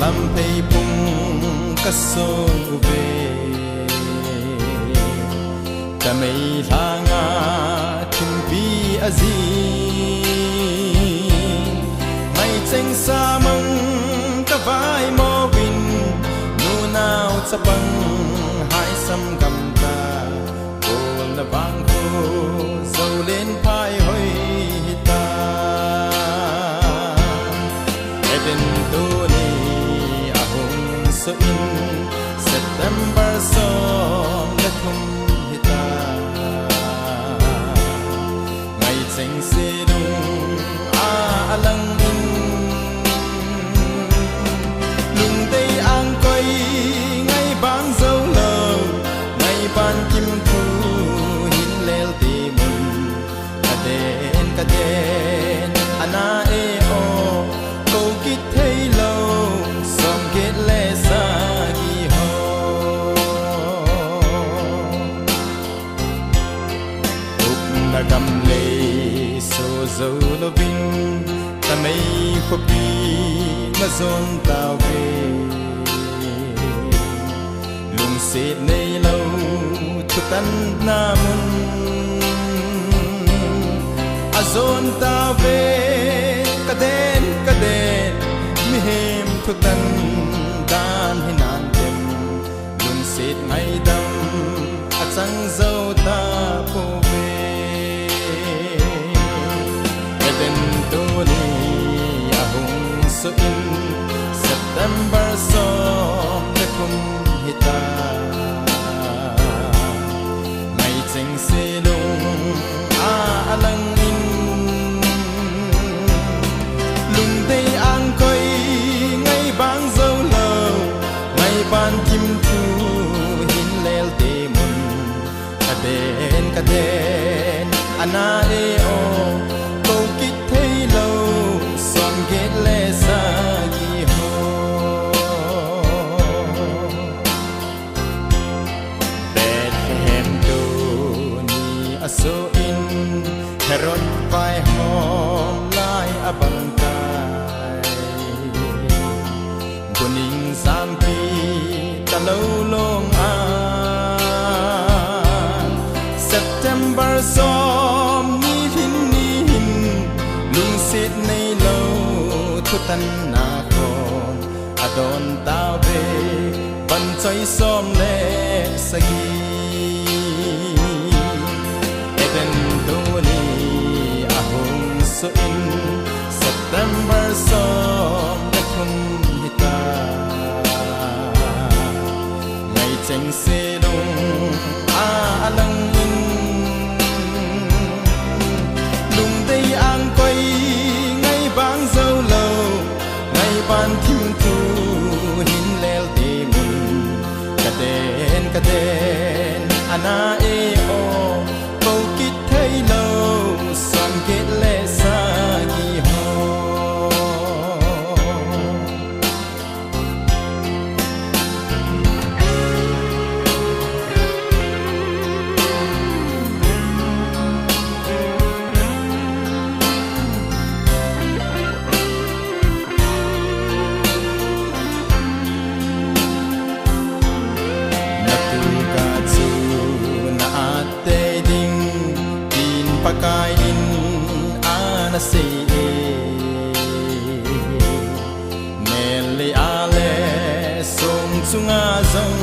lam thei pung ka so ve ta mei langa thim bi azi mai cheng sa mong ka vai mo win nu nao chapang hai sam gam ta kol na bang ko zo lên phai hoi ta eden tu ni ahong so in September som na kum hita ngày cheng se dung a alang in lung tây ang koi ngày bang dâu lờ ngày ban kim thu hin lel ti mun kaden ana e o ko kit thei lo som get le sa gi ho uk na gam le so zo lo bin ta mei kho pi na zon tao ve lung se nei lo thu tan na mun azon ta ve kaden mi hem thu tan dan hinan tem lung sit mai dam a chang zo ta po ve eden tu ni a hung so in September som na kum hita mai cheng se lung a alang in lung tây ang koi ngày bang dâu lờ ngày ban kim thu hin lel te mun kaden ana e o ko kit thei lo som get le sa gi ho Bethlehem do ni aso in herod vai hom lai abang kuning sampi ta lâu long an September som ni hin lung sit nei lo thu tan na kon adon ta ve ban choi som le sagi eden do ni ahong so in September som na kum hita ngày cheng se dong a alang in lung tây ang koi ngày bang dâu lâu ngày ban kim thu hin lel ti mun kaden ana e o ko kit thei lo som get le sa gi ho pakai in ana sei nele ale song chunga zong